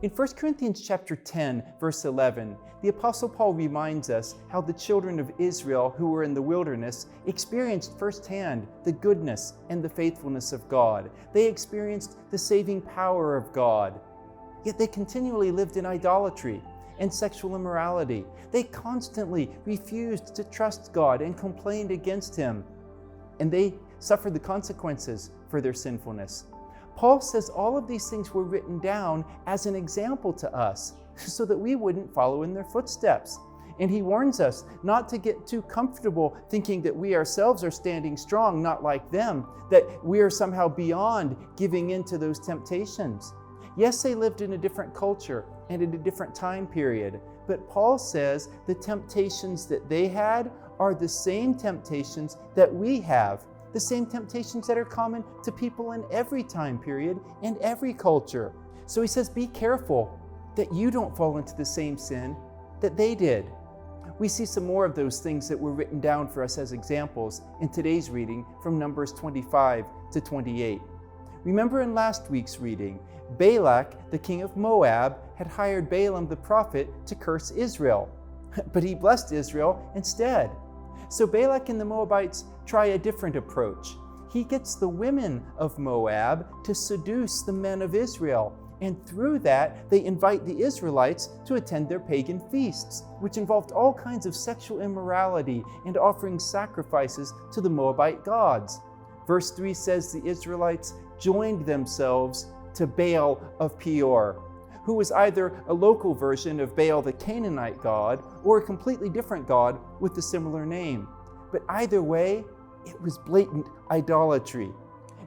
In 1 Corinthians chapter 10, verse 11, the Apostle Paul reminds us how the children of Israel who were in the wilderness experienced firsthand the goodness and the faithfulness of God. They experienced the saving power of God. Yet they continually lived in idolatry and sexual immorality. They constantly refused to trust God and complained against Him. And they suffered the consequences for their sinfulness. Paul says all of these things were written down as an example to us so that we wouldn't follow in their footsteps. And he warns us not to get too comfortable thinking that we ourselves are standing strong, not like them, that we are somehow beyond giving in to those temptations. Yes, they lived in a different culture and in a different time period, but Paul says the temptations that they had are the same temptations that we have. The same temptations that are common to people in every time period and every culture. So he says, be careful that you don't fall into the same sin that they did. We see some more of those things that were written down for us as examples in today's reading from Numbers 25 to 28. Remember in last week's reading, Balak, the king of Moab, had hired Balaam the prophet to curse Israel, but he blessed Israel instead. So Balak and the Moabites try a different approach. He gets the women of Moab to seduce the men of Israel, and through that they invite the Israelites to attend their pagan feasts, which involved all kinds of sexual immorality and offering sacrifices to the Moabite gods. Verse 3 says the Israelites joined themselves to Baal of Peor, who was either a local version of Baal the Canaanite god or a completely different god with a similar name. But either way, it was blatant idolatry.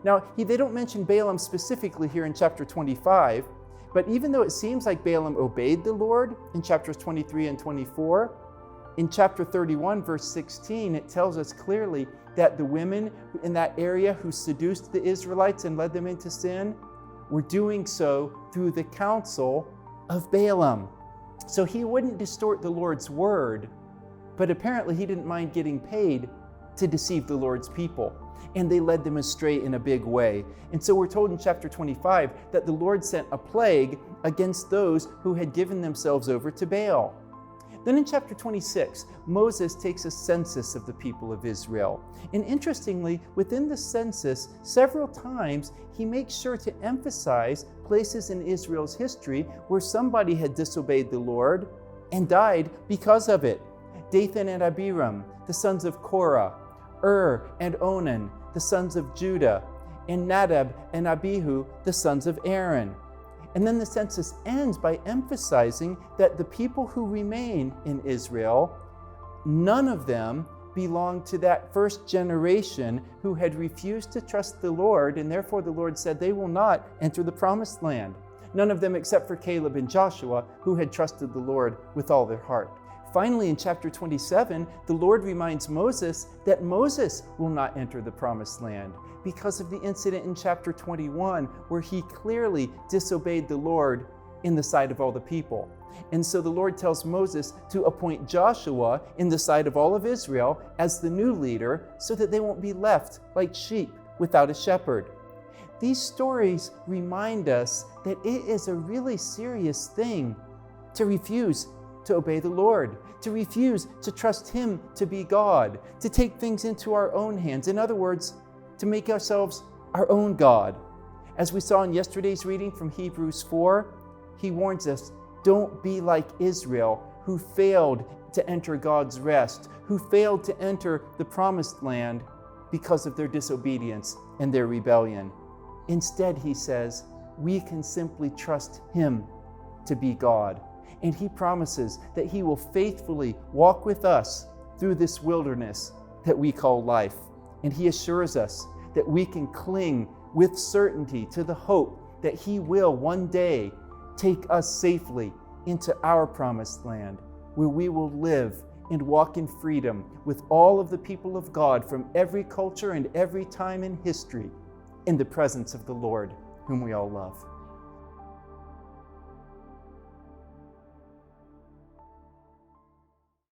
Now, they don't mention Balaam specifically here in chapter 25, but even though it seems like Balaam obeyed the Lord in chapters 23 and 24, in chapter 31, verse 16, it tells us clearly that the women in that area who seduced the Israelites and led them into sin were doing so through the counsel of Balaam. So he wouldn't distort the Lord's word, but apparently he didn't mind getting paid to deceive the Lord's people. And they led them astray in a big way. And so we're told in chapter 25 that the Lord sent a plague against those who had given themselves over to Baal. Then in chapter 26, Moses takes a census of the people of Israel. And interestingly, within the census, several times he makes sure to emphasize places in Israel's history where somebody had disobeyed the Lord and died because of it. Dathan and Abiram, the sons of Korah, and Onan, the sons of Judah, and Nadab and Abihu, the sons of Aaron. And then the census ends by emphasizing that the people who remain in Israel, none of them belonged to that first generation who had refused to trust the Lord, and therefore the Lord said they will not enter the promised land. None of them except for Caleb and Joshua, who had trusted the Lord with all their heart. Finally, in chapter 27, the Lord reminds Moses that Moses will not enter the promised land because of the incident in chapter 21 where he clearly disobeyed the Lord in the sight of all the people. And so the Lord tells Moses to appoint Joshua in the sight of all of Israel as the new leader so that they won't be left like sheep without a shepherd. These stories remind us that it is a really serious thing to refuse to obey the Lord, to refuse to trust Him to be God, to take things into our own hands. In other words, to make ourselves our own God. As we saw in yesterday's reading from Hebrews 4, he warns us, don't be like Israel, who failed to enter God's rest, who failed to enter the promised land because of their disobedience and their rebellion. Instead, he says, we can simply trust Him to be God. And He promises that He will faithfully walk with us through this wilderness that we call life. And He assures us that we can cling with certainty to the hope that He will one day take us safely into our promised land, where we will live and walk in freedom with all of the people of God from every culture and every time in history, in the presence of the Lord, whom we all love.